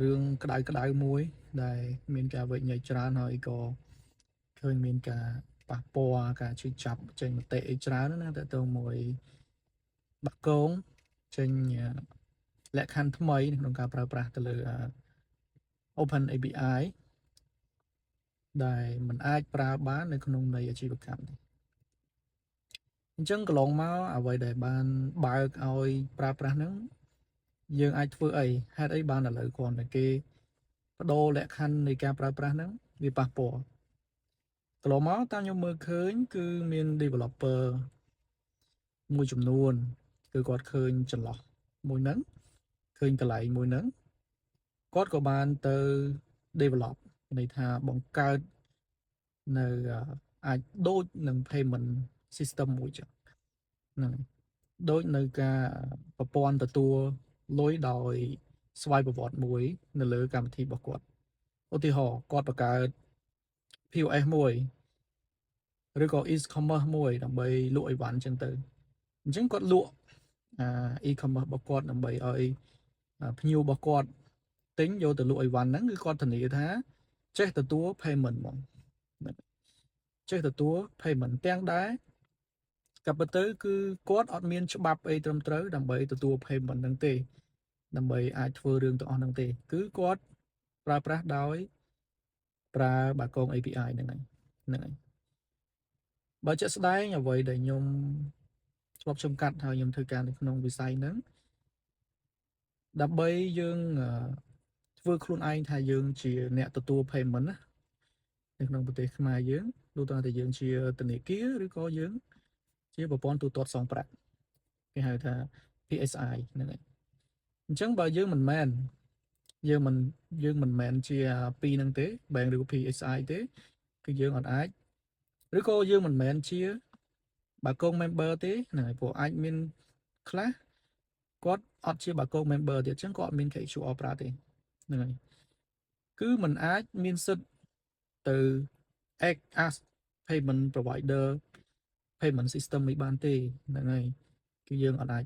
រឿងក្តៅមួយដែលមានការវិនិច្ឆ័យច្រើនហើយក៏ឃើញមានការប៉ះពាល់ការឈឺចាប់ចេញមតិអីច្រើនណាស់តើទៅមួយបាក់កងចេញលក្ខខណ្ឌថ្មីក្នុងការប្រើប្រាស់ទៅលើ Open API ដែលมันអាចប្រើបាននៅក្នុងន័យអាជីវកម្មនេះអញ្ចឹងកន្លងមកអ្វីដែលបានបើកឲ្យប្រើប្រាស់ហ្នឹងយើងអាចធ្វើអីហេតុអីបានឥឡូវគ្រាន់តែគេបដូរលក្ខខណ្ឌនៃការប្រើប្រាស់ហ្នឹងវាប៉ះពាល់កន្លងមកតាមខ្ញុំមើលឃើញគឺមាន developer មួយចំនួនគឺគាត់ឃើញចន្លោះមួយហ្នឹងឃើញកន្លែងមួយហ្នឹងគាត់ក៏បានទៅ develop ន័យថាបង្កើតនៅអាចដូចនឹង payment system មួយចឹងហ្នឹងដូចនៅការប្រព័ន្ធទទួលលុយដោយស្វ័យប្រវត្តិមួយនៅលើកម្មវិធីរបស់គាត់ឧទាហរណ៍គាត់បង្កើត POS មួយឬក៏ e-commerce មួយដើម្បីលក់អីវ៉ាន់ចឹងទៅអញ្ចឹងគាត់លក់e-commerce របស់គាត់ដើម្បីឲ្យភ្ញៀវរបស់គាត់ទិញយកទៅលក់អីវ៉ាន់ហ្នឹងគឺគាត់ធានាថាចេះទទួល payment ហ្មងចេះទទួល payment ទាំងដែរក៏ប៉ុន្តែគឺគាត់អត់មានច្បាប់អីត្រឹមត្រូវដើម្បីទទួល payment ហ្នឹងទេដើម្បីអាចធ្វើរឿងទាំងអស់ហ្នឹងទេគឺគាត់ប្រើប្រាស់ដោយប្រើបាគង API ហ្នឹងហើយបើជាក់ស្ដែងអ្វីដែលខ្ញុំឆ្លប់ចំកាត់ហើយខ្ញុំធ្វើការនៅក្នុងវិស័យហ្នឹងដើម្បីយើងធ្វើខ្លួនឯងថាយើងជាអ្នកទទួល payment ណានៅក្នុងប្រទេសខ្មែរយើងដូចតែយើងជាធនាគារឬក៏យើងជាប្រព័ន្ធទូទាត់សងប្រាក់គេហៅថា PSI ហ្នឹងហើយអញ្ចឹងបើយើងមិនមែនជាពីរហ្នឹងទេ bank ឬ PSI ទេគឺយើងអត់អាចឬក៏យើងមិនមែនជាបាគង member ទេហ្នឹងហើយព្រោះអាចមានខ្លះគាត់អត់ជាបាគង member ទៀតអញ្ចឹងគាត់អត់មាន QR ប្រើទេហ្នឹងហើយគឺมันអាចមានសិទ្ធទៅ act as payment provider payment system នេះបានទេហ្នឹងហើយគឺយើងអត់អា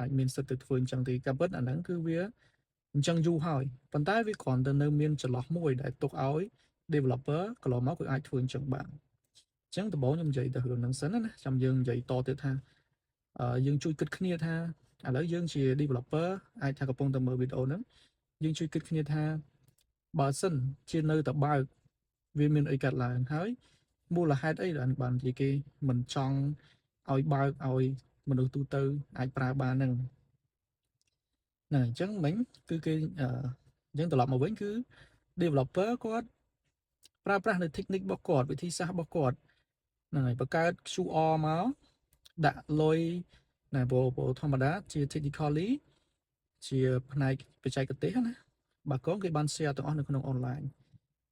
ចមានសិទ្ធទៅធ្វើអញ្ចឹងទេក៏ប៉ុន្តែអាហ្នឹងគឺវាអញ្ចឹងយូរហើយប៉ុន្តែវាគ្រាន់តែនៅមានចន្លោះមួយដែលទុកឲ្យ developer កន្លងមកគឺអាចធ្វើអញ្ចឹងបានអញ្ចឹងដំបូងខ្ញុំនិយាយទៅរឿងហ្នឹងសិនណាចាំយើងនិយាយតទៀតថាយើងជួយគិតគ្នាថាឥឡូវយើងជា developer អាចថាកំពុងតែមើលវីដេអូហ្នឹងយើងជួយគិតគ្នាថាបើសិនជានៅតែបើកវាមានអីកើតឡើងហើយមូលហេតុអីដែលបានជាគេមិនចង់ឲ្យបើកឲ្យមនុស្សទូទៅអាចប្រើបានហ្នឹងអញ្ចឹងមិញគឺគេអញ្ចឹងត្រឡប់មកវិញគឺ developer គាត់ប្រើប្រាស់នៅ technique របស់គាត់វិធីសាស្ត្ររបស់គាត់ហ្នឹងហើយបង្កើត QR មកដាក់លុយណាព្រោះធម្មតាជា technically ជាផ្នែកបច្ចេកទេសណាបាគងគេបាន share ទាំងអស់នៅក្នុង online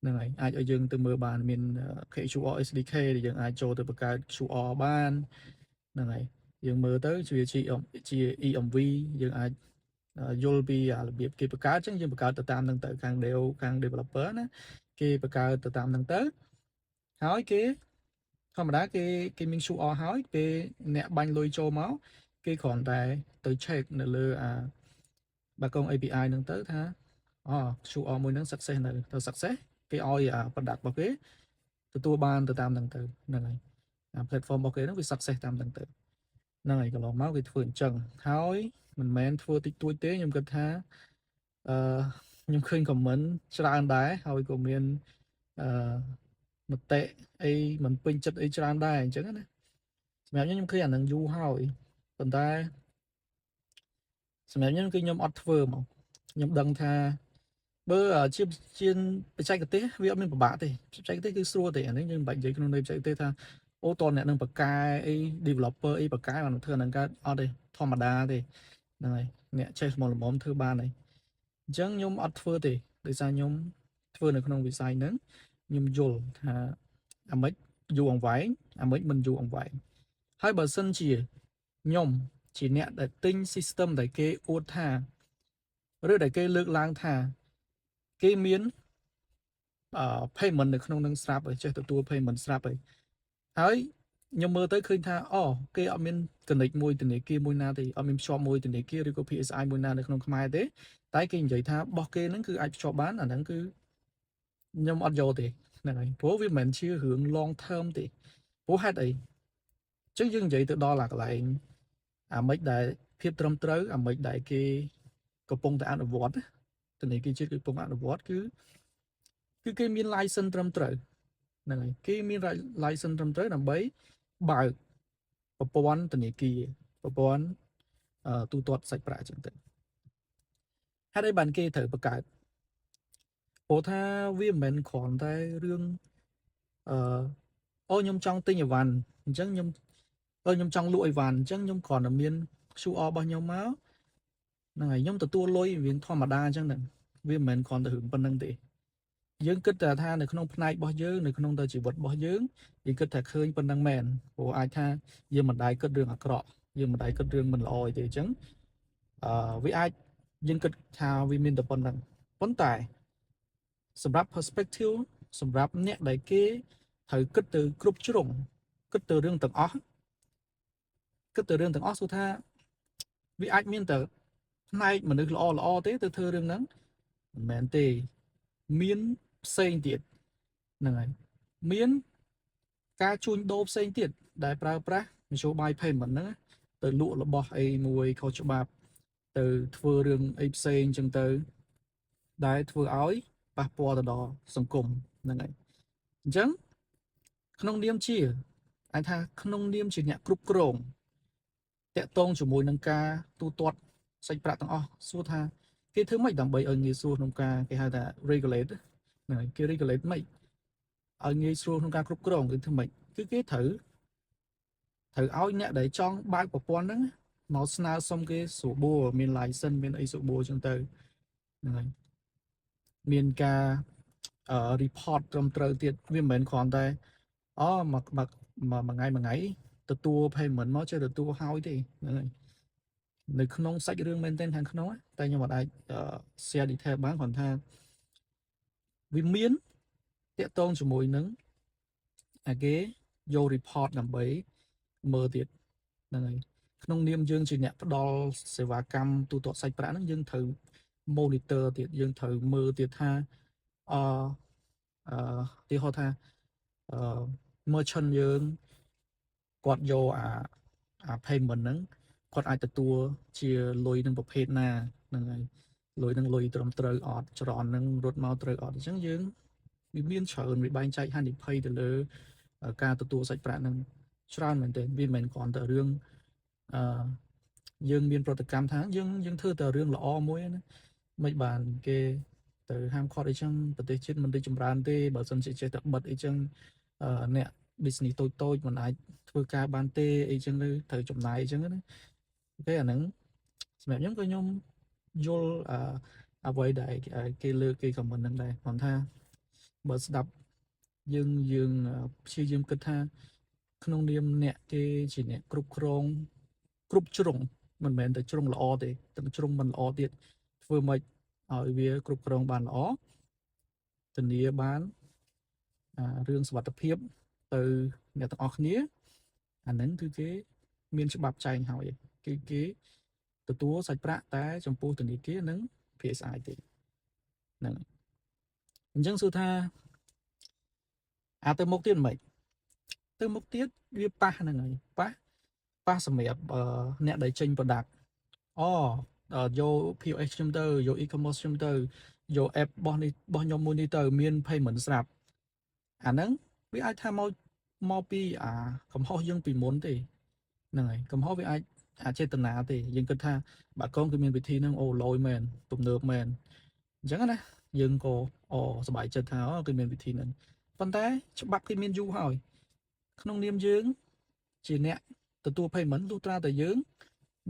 ហ្នឹងហើយអាចឲ្យយើងទៅមើលបានមាន QR SDK ដែលយើងអាចចូលទៅបង្កើត QR បានហ្នឹងហើយយើងមើលទៅជា EMV យើងអាចយល់ពីរបៀបគេបង្កើតអញ្ចឹងយើងបង្កើតទៅតាមនឹងទៅខាង developer ណាគេបង្កើតទៅតាមនឹងទៅហើយគេធម្មតាគេមាន QR ហើយពេលអ្នកបាញ់លុយចូលមកគេគ្រាន់តែទៅ check នៅលើបាគង API ហ្នឹងទៅថាQR មួយហ្នឹង success នៅទៅ success គេឲ្យproduct របស់គេទទួលបានទៅតាមហ្នឹងទៅហ្នឹងហើយplatform របស់គេហ្នឹងវា success តាមហ្នឹងទៅហ្នឹងហើយកន្លងមកគេធ្វើអញ្ចឹងហើយមិនមែនធ្វើតិចតួចទេខ្ញុំគិតថាអឺខ្ញុំឃើញ comment ច្រើនដែរហើយក៏មានមតិអីមិនពេញចិត្តអីច្រើនដែរអញ្ចឹងណាសម្រាប់ខ្ញុំឃើញអានឹងយូរហើយប៉ុន្តែសម្រាប់ខ្ញុំគឺខ្ញុំអត់ធ្វើមកខ្ញុំដឹងថាបើជាបច្ចេកទេសវាអត់មានពិបាកទេបច្ចេកទេសគឺស្រួលទេអានេះយើងមិនបាច់និយាយក្នុងន័យបច្ចេកទេសថាអូតអ្នកនឹងបកកែអី developer អីបកកែបានធ្វើអានឹងកើតអត់ទេធម្មតាទេហ្នឹងហើយអ្នកចេះល្មមធ្វើបានហើយអញ្ចឹងខ្ញុំអត់ធ្វើទេដោយសារខ្ញុំធ្វើនៅក្នុងវិស័យហ្នឹងខ្ញុំយល់ថាអាម៉េចយូរអង្វែងអាម៉េចមិនយូរអង្វែងហើយបើសិនជាខ្ញុំជាអ្នកដែលទិញ system ដែលគេអួតថាឬដែលគេលើកឡើងថាគេមានpayment នៅក្នុងនឹងស្រាប់ហើយចេះទទួល payment ស្រាប់ហើយ ខ្ញុំមើលទៅឃើញថាអូគេអត់មាន connect មួយធនាគារមួយណាទេអត់មានភ្ជាប់មួយធនាគារឬក៏ PSI មួយណានៅក្នុងខ្មែរទេតែគេនិយាយថារបស់គេហ្នឹងគឺអាចភ្ជាប់បានអាហ្នឹងគឺខ្ញុំអត់យកទេហ្នឹងហើយព្រោះវាមិនមែនជារឿង long term ទេព្រោះហេតុអីអញ្ចឹងយើងនិយាយទៅដល់កន្លែងអាម៉េចដែលភាពត្រឹមត្រូវអាម៉េចដែលគេកំពុងតែអនុវត្តធនាគារជាតិកំពុងអនុវត្តគឺគេមាន license ត្រឹមត្រូវហ្នឹងហើយគេមាន license ត្រឹមត្រូវដើម្បីបើកប្រព័ន្ធធនាគារប្រព័ន្ធទូទាត់សាច់ប្រាក់អញ្ចឹងទៅហេតុអីបានគេត្រូវបង្កើតព្រោះថាវាមិនមែនគ្រាន់តែរឿងអូខ្ញុំចង់ទិញអីវ៉ាន់អញ្ចឹងខ្ញុំចង់លក់អីវ៉ាន់អញ្ចឹងខ្ញុំគ្រាន់តែមាន QR របស់ខ្ញុំមកហ្នឹងហើយខ្ញុំទទួលលុយវាធម្មតាអញ្ចឹងហ្នឹងវាមិនមែនគ្រាន់តែរឿងប៉ុណ្្នឹងទេយើងគិតថានៅក្នុងផ្នែករបស់យើងនៅក្នុងជីវិតរបស់យើងគិតថាឃើញប៉ុណ្្នឹងមែនព្រោះអាចថាយើងមិនដែលគិតរឿងអាក្រក់យើងមិនដែលគិតរឿងមិនល្អទេអញ្ចឹងវាអាចយើងគិតថាវាមានតែប៉ុណ្្នឹងប៉ុន្តែសម្រាប់ perspective សម្រាប់អ្នកដែលគេត្រូវគិតទៅគ្រប់ជ្រុងគិតទៅរឿងទាំងអស់សួរថាវាអាចមានតែផ្នែកមនុស្សល្អទេទៅធ្វើរឿងហ្នឹងមិនមែនទេមានផ្សេងទៀតហ្នឹងហើយមានការជួញដូរផ្សេងទៀតដែលប្រើប្រាស់នយោបាយ payment ហ្នឹងទៅលក់របស់អីមួយខុសច្បាប់ទៅធ្វើរឿងអីផ្សេងអញ្ចឹងទៅដែលធ្វើឲ្យប៉ះពាល់ទៅដល់សង្គមហ្នឹងហើយអញ្ចឹងក្នុងនាមជាអាចថាក្នុងនាមជាអ្នកគ្រប់គ្រងតាក់ទងជាមួយនឹងការទូទាត់សាច់ប្រាក់ទាំងអស់សួរថាគេធ្វើម៉េចដើម្បីឲ្យងាយស្រួលក្នុងការគេហៅថា regulate ហ្នឹងហើយគេ regulate ម៉េចឲ្យងាយស្រួលក្នុងការគ្រប់គ្រងគឺធ្វើម៉េចគឺគេត្រូវឲ្យអ្នកដែលចង់បើកប្រព័ន្ធហ្នឹងមកស្នើសុំគេស្រួលបួរមាន license មានអីស្រួលបួរអញ្ចឹងទៅហ្នឹងហើយមានការreport ត្រឹមត្រូវទៀតវាមិនមែនគ្រាន់តែមួយថ្ងៃទទួល payment មកចេះទទួលហើយទេហ្នឹងហើយនៅក្នុងសាច់រឿងមែនទែនខាងក្នុងតែខ្ញុំអត់អាច share detail បានគ្រាន់ថាវាមានតាក់ទងជាមួយនឹងគេយក report ដើម្បីមើលទៀតហ្នឹងហើយក្នុងនាមយើងជាអ្នកផ្ដល់សេវាកម្មទូទាត់សាច់ប្រាក់ហ្នឹងយើងត្រូវ monitor ទៀតយើងត្រូវមើលទៀតថាទីហោថា merchant យើងគាត់យកអា payment ហ្នឹងគាត់អាចទទួលជាលុយនឹងប្រភេទណាហ្នឹងហើយលុយនឹងលុយត្រឹមត្រូវអត់ច្រននឹងរត់មកត្រូវអត់អញ្ចឹងយើងវាមានច្រើនវាបែងចែកហានិភ័យទៅលើការទទួលសាច់ប្រាក់ហ្នឹងច្រើនមែនទែនវាមិនមែនគ្រាន់តែរឿងយើងមានប្រតិកម្មថាយើងធ្វើតែរឿងល្អមួយណាមិនបានគេទៅហាមឃាត់អីចឹងប្រទេសជាតិមិនរីកចម្រើនទេបើសិនជាចេះតែបិទអីចឹងអ្នក business តូចមិនអាចធ្វើការបានទេអីចឹងទៅត្រូវចំណាយអីចឹងណាអូខេអាហ្នឹងសម្រាប់ខ្ញុំក៏ខ្ញុំយល់អ្វីដែលគេលើកគេខមមិនហ្នឹងដែរគាត់ថាបើស្ដាប់យើងព្យាយាមគិតថាក្នុងនាមអ្នកគេជាអ្នកគ្រប់គ្រងគ្រប់ជ្រុងមិនមែនតែជ្រុងល្អទេទាំងជ្រុងមិនល្អទៀតធ្វើម៉េចឲ្យវាគ្រប់គ្រងបានល្អធានាបានរឿងសុវត្ថិភាពទៅអ្នកទាំងអស់គ្នាអាហ្នឹងគឺគេមានច្បាប់ចែងហើយគេទទួលសាច់ប្រាក់តែចំពោះធនាគារនិង PSI ទេហ្នឹងអញ្ចឹងសួរថាទៅមុខទៀតមិនទៅមុខទៀតវាប៉ះហ្នឹងហើយប៉ះសម្រាប់អ្នកដែលចេញ product យក POS ខ្ញុំទៅយក e-commerce ខ្ញុំទៅយក app របស់ខ្ញុំមួយនេះទៅមាន payment ស្រាប់អាហ្នឹងវាអាចថាមកពីកំហុសយើងពីមុនទេហ្នឹងហើយកំហុសវាអាចចេតនាទេយើងគិតថាបាកងគឺមានវិធីហ្នឹងលយមែនទំនើបមែនអញ្ចឹងណាយើងក៏សប្បាយចិត្តថាគឺមានវិធីហ្នឹងប៉ុន្តែច្បាប់គេមានយូរហើយក្នុងនាមយើងជាអ្នកទទួល payment លុះត្រាតែយើង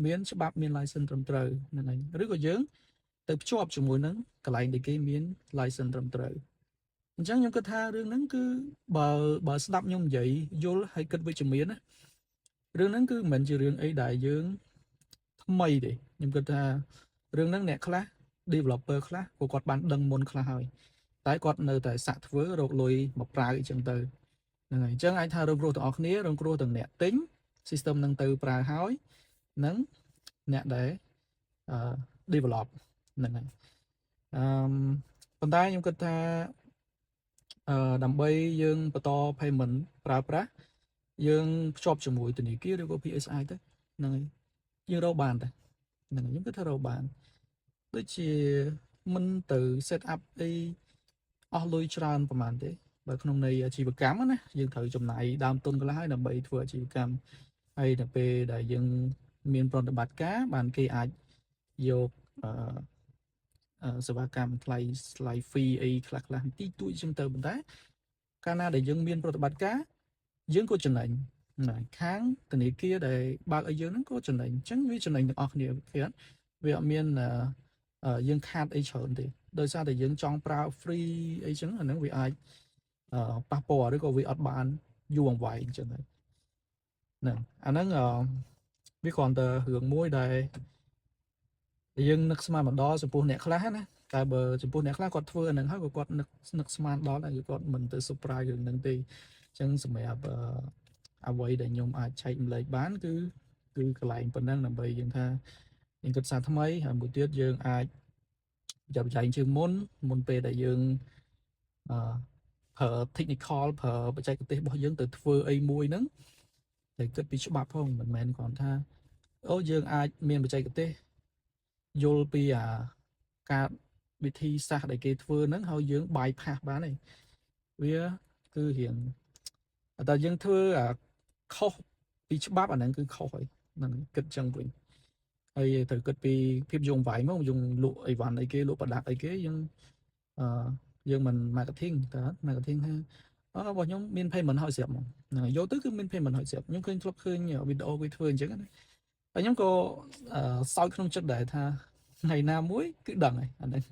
មានច្បាប់មាន license ត្រឹមត្រូវហ្នឹងហើយឬក៏យើងទៅភ្ជាប់ជាមួយនឹងកន្លែងដែលគេមាន license ត្រឹមត្រូវអញ្ចឹងខ្ញុំគិតថារឿងហ្នឹងគឺបើស្ដាប់ខ្ញុំនិយាយយល់ហើយគិតវិជ្ជមានណារឿងហ្នឹងគឺមិនមែនជារឿងអីដែលយើងថ្មីទេខ្ញុំគិតថារឿងហ្នឹងអ្នកខ្លះ developer ខ្លះគាត់បានដឹងមុនខ្លះហើយតែគាត់នៅតែសាក់ធ្វើរកលុយមកប្រើអញ្ចឹងទៅ ហ្នឹងហើយអញ្ចឹងអាចថារងគ្រោះទាំងអស់គ្នារងគ្រោះទាំងអ្នកទិញ system នឹងទៅប្រើហើយនិងអ្នកដែលdevelop ហ្នឹងហើយប៉ុន្តែខ្ញុំគិតថាដើម្បីយើងបន្ត payment ប្រើប្រាស់យើងភ្ជាប់ជាមួយធនាគារឬក៏ PSI ទៅហ្នឹងហើយយើងរកបានតែហ្នឹងហើយខ្ញុំគិតថារកបានដូចជាមិនទៅ set up អីអស់លុយច្រើនប្រហែលទេបើក្នុងន័យអាជីវកម្មណាយើងត្រូវចំណាយដើមទុនកន្លះហើយដើម្បីធ្វើអាជីវកម្មហើយដល់ពេលដែលយើងមានប្រតិបត្តិការបានគេអាចយកសេវាកម្មថ្លៃ fee អីខ្លះតិចតួចចឹងទៅប៉ុន្តែកាលណាដែលយើងមានប្រតិបត្តិការយើងក៏ចំណេញខាងធនាគារដែលបើកឲ្យយើងហ្នឹងក៏ចំណេញអញ្ចឹងវាចំណេញទាំងអស់គ្នាវាអត់មានយើងខាតអីច្រើនទេដោយសារតែយើងចង់ប្រើ free អីចឹងអាហ្នឹងវាអាចប៉ះពាល់ឬក៏វាអត់បានយូរអង្វែងអញ្ចឹងហើយហ្នឹងអាហ្នឹងវាគ្រាន់តែរឿងមួយដែលយើងនឹកស្មានមកដល់ចំពោះអ្នកខ្លះណាតែបើចំពោះអ្នកខ្លះគាត់ធ្វើអាហ្នឹងហើយក៏គាត់នឹកស្មានដល់ហើយគាត់មិនទៅ surprise រឿងហ្នឹងទេអញ្ចឹងសម្រាប់អ្វីដែលខ្ញុំអាចចែកម្លែកបានគឺកន្លែងប៉ុណ្ណឹងដើម្បីយើងថាយើងគិតសារថ្មីហើយមួយទៀតយើងអាចចាប់ចែងជើងមុនពេលដែលយើងប្រើ technical ប្រើបច្ចេកទេសរបស់យើងទៅធ្វើអីមួយហ្នឹងតែគិតពីច្បាប់ផងមិនមែនគ្រាន់ថាអូយើងអាចមានបច្ចេកទេសយល់ពីការវិធីសាស្ត្រដែលគេធ្វើហ្នឹងហើយយើង bypass បានទេវាគឺរៀងតែយើងធ្វើខុសពីច្បាប់អាហ្នឹងគឺខុសហើយហ្នឹងគិតចឹងវិញហើយត្រូវគិតពីភាពយងវាយមកយើងលក់អីវ៉ាន់អីគេលក់ product អីគេយើងមិន marketing តើ marketing ថារបស់ខ្ញុំមាន payment ហើយស្រាប់មកហ្នឹងយកទៅគឺមាន payment ហើយស្រាប់ខ្ញុំឃើញធ្លាប់ឃើញវីដេអូគេធ្វើអញ្ចឹងណាហើយខ្ញុំក៏សោកក្នុងចិត្តដែរថាថ្ងៃណាមួយគឺដឹងហើយអាហ្នឹង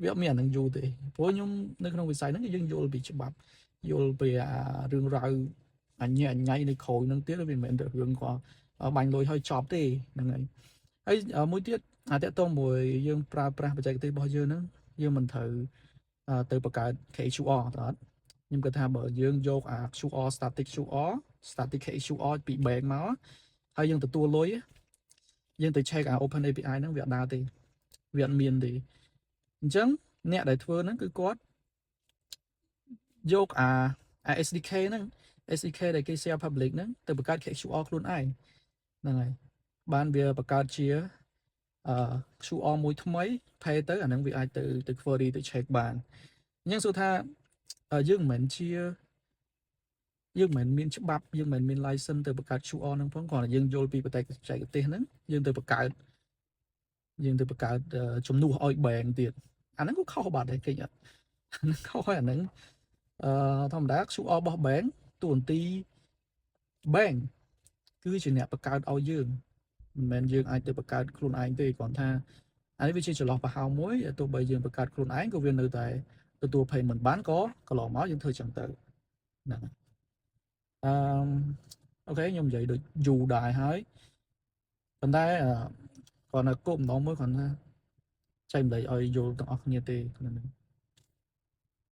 វាអត់មានអាហ្នឹងយូរទេព្រោះខ្ញុំនៅក្នុងវិស័យហ្នឹងយើងយល់ពីច្បាប់យល់ពីរឿងរ៉ាវអញ្ញៃនៅក្រោយហ្នឹងទៀតវាមិនមែនតែរឿងគាត់បាញ់លុយឲ្យចប់ទេហ្នឹងហើយមួយទៀតតាក់ទងមួយយើងប្រើប្រាស់បច្ចេកទេសរបស់យើងហ្នឹងយើងមិនត្រូវទៅបង្កើត QR តើអត់ខ្ញុំគិតថាបើយើងយក QR static QR ពី bank មកហើយយើងទទួលលុយយើងទៅ check Open API ហ្នឹងវាអត់ដើរទេវាអត់មានទេអញ្ចឹងអ្នកដែលធ្វើហ្នឹងគឺគាត់យក SDK ហ្នឹង SDK ដែលគេ share public ហ្នឹងទៅបង្កើត QR ខ្លួនឯងហ្នឹងហើយបានវាបង្កើតជាQR មួយថ្មី pay ទៅអាហ្នឹងវាអាចទៅ query ទៅ check បានអញ្ចឹងសួរថាយើងមិនមានច្បាប់យើងមិនមាន license ទៅបង្កើត QR ហ្នឹងផងគ្រាន់តែយើងយល់ពីបច្ចេកទេសហ្នឹងយើងទៅបង្កើតជំនួសឲ្យ bank ទៀតអាហ្នឹងក៏ខុសបាត់ដែរគេអត់ខុសហើយអាហ្នឹងធម្មតា QR របស់ bank តួនាទី bank គឺជាអ្នកបង្កើតឲ្យយើងមិនមែនយើងអាចទៅបង្កើតខ្លួនឯងទេគ្រាន់ថាអានេះវាជាចន្លោះប្រហោងមួយទោះបីយើងបង្កើតខ្លួនឯងក៏វានៅតែទទួល payment បានក៏កន្លងមកយើងធ្វើចឹងទៅហ្នឹងអូខេខ្ញុំនិយាយដូចយូរដែរហើយប៉ុន្តែគ្រាន់តែគោលបំណងមួយគ្រាន់ថាចែកម្លែកឲ្យយល់ទាំងអស់គ្នាទេហ្នឹង